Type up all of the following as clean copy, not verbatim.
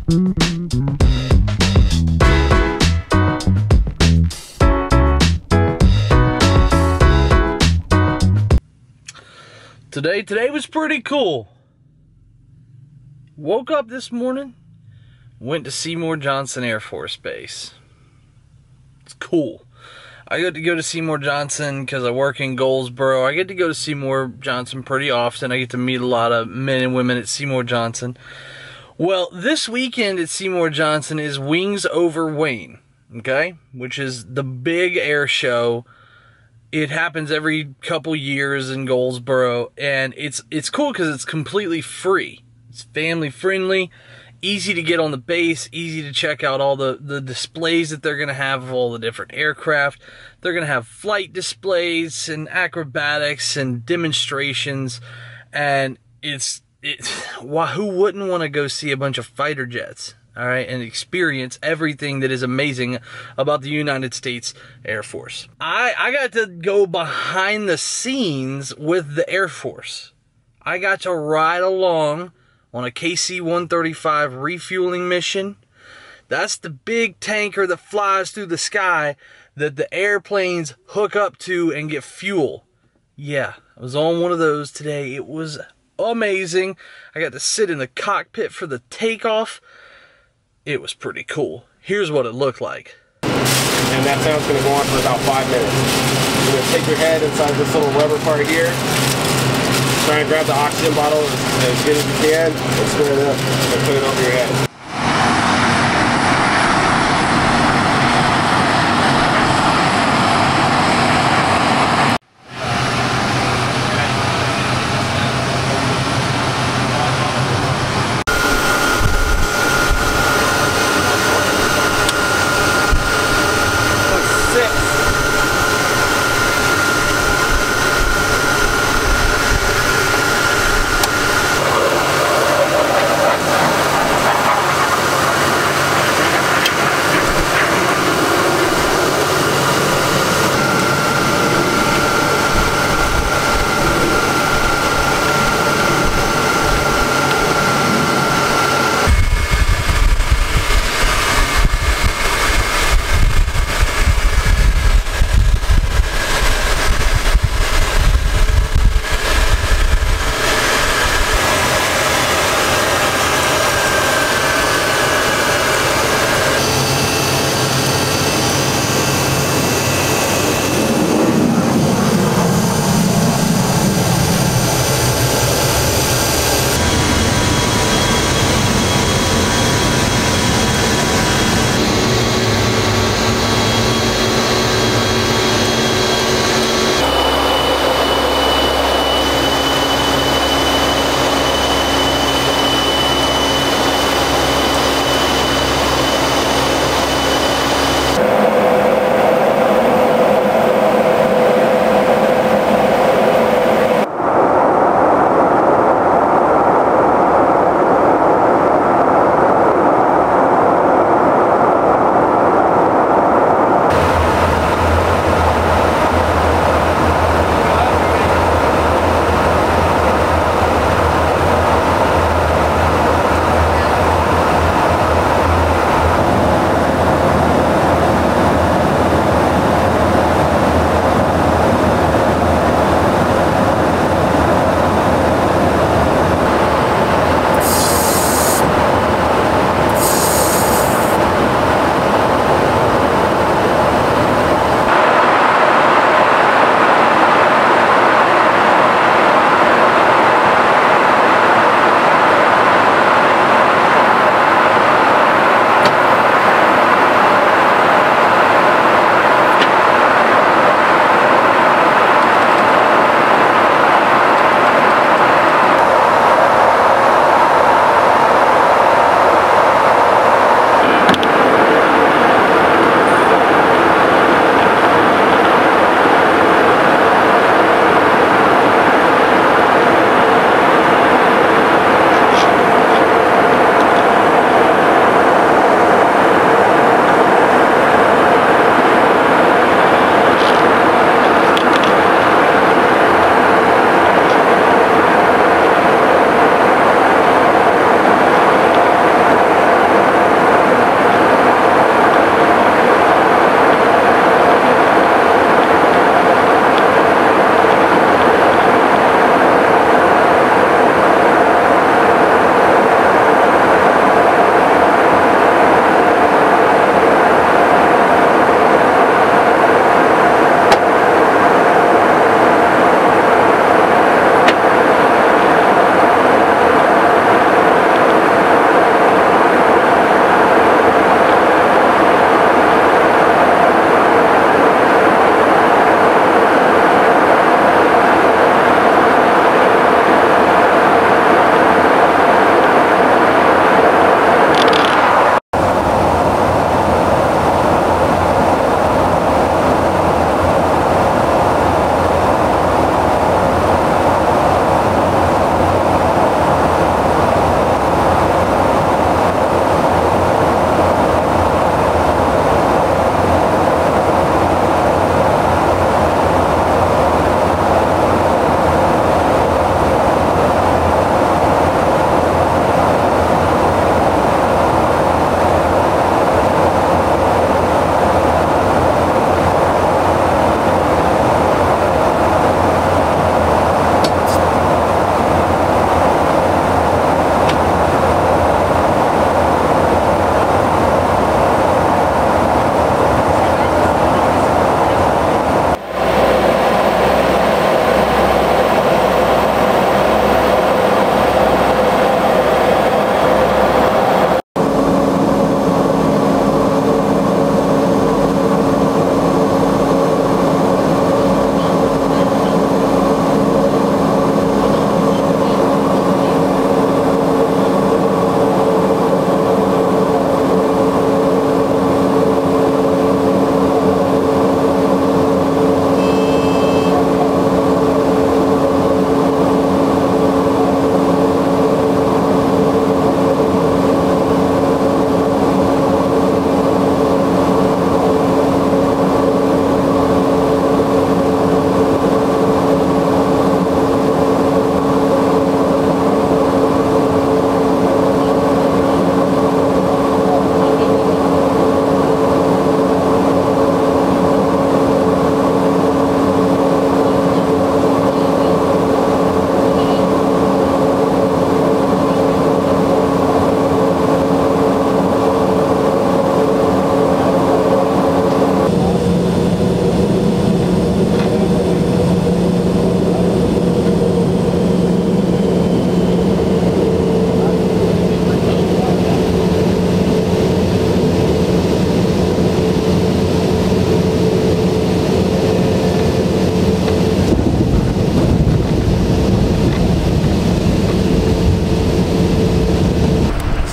Today was pretty cool. Woke up this morning, went to Seymour Johnson Air Force Base. It's cool. I get to go to Seymour Johnson because I work in Goldsboro. I get to go to Seymour Johnson pretty often. I get to meet a lot of men and women at Seymour Johnson. Well, this weekend at Seymour Johnson is Wings Over Wayne, okay? Which is the big air show. It happens every couple years in Goldsboro, and it's cool because it's completely free. It's family friendly, easy to get on the base, easy to check out all the displays that they're going to have of all the different aircraft. They're going to have flight displays and acrobatics and demonstrations, and who wouldn't want to go see a bunch of fighter jets? All right, and experience everything that is amazing about the United States Air Force. I got to go behind the scenes with the Air Force. I got to ride along on a KC-135 refueling mission. That's the big tanker that flies through the sky that the airplanes hook up to and get fuel. Yeah, I was on one of those today. It was amazing. I got to sit in the cockpit for the takeoff. It was pretty cool. Here's what it looked like. And that sound's going to go on for about 5 minutes. You're going to take your head inside this little rubber part here. Try and grab the oxygen bottle as good as you can and spin it up and put it over your head.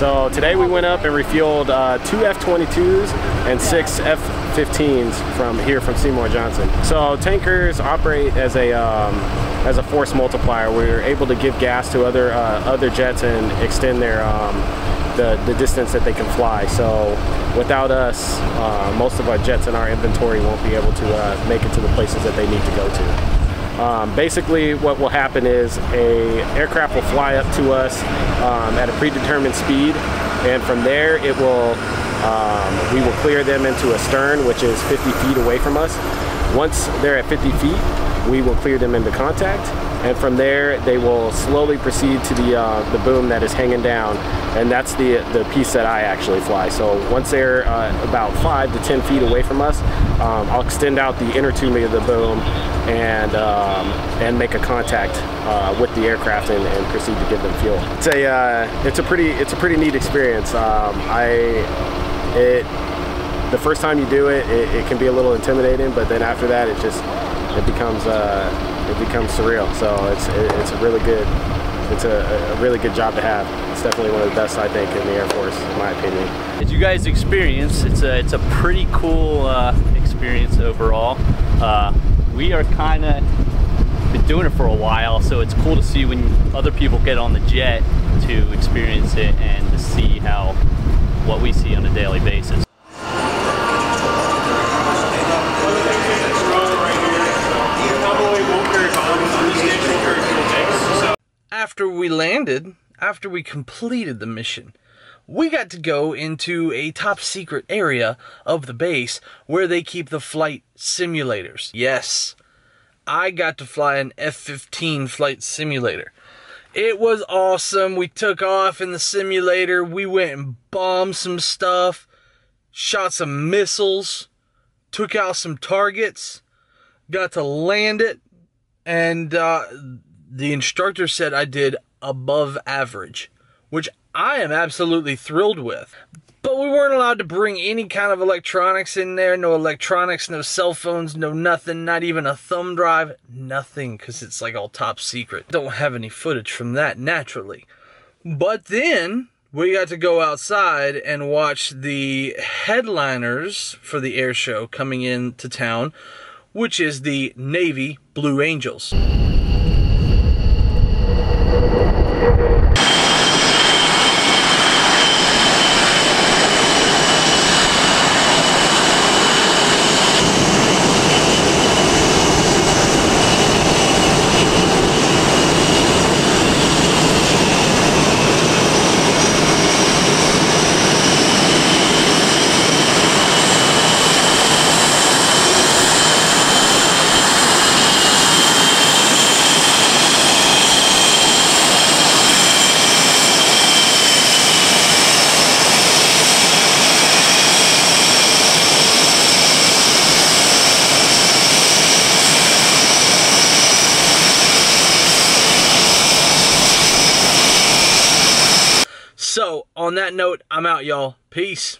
So today we went up and refueled 2 F-22s and 6 F-15s from Seymour Johnson. So tankers operate as a force multiplier. We're able to give gas to other jets and extend their the distance that they can fly. So without us, most of our jets in our inventory won't be able to make it to the places that they need to go to. Basically what will happen is a aircraft will fly up to us at a predetermined speed, and from there it will we will clear them into a stern, which is 50 feet away from us. Once they're at 50 feet, we will clear them into contact, and from there they will slowly proceed to the boom that is hanging down, and that's the piece that I actually fly. So once they're about 5 to 10 feet away from us, I'll extend out the inner tubing of the boom and make a contact with the aircraft and proceed to give them fuel. It's a pretty neat experience. The first time you do it, it can be a little intimidating, but then after that, it becomes surreal. So it's a really good job to have. It's definitely one of the best, I think, in the Air Force, in my opinion. As you guys experience, it's a pretty cool experience overall. We are kind of been doing it for a while, so it's cool to see when other people get on the jet to experience it and to see what we see on a daily basis. After we landed, after we completed the mission, we got to go into a top secret area of the base where they keep the flight simulators. Yes, I got to fly an F-15 flight simulator. It was awesome. We took off in the simulator. We went and bombed some stuff, shot some missiles, took out some targets, got to land it, and the instructor said I did above average, which I am absolutely thrilled with. But we weren't allowed to bring any kind of electronics in there. No electronics, no cell phones, no nothing, not even a thumb drive, nothing, because it's like all top secret. Don't have any footage from that, naturally. But then we got to go outside and watch the headliners for the air show coming into town, which is the Navy Blue Angels. So, on that note, I'm out, y'all. Peace.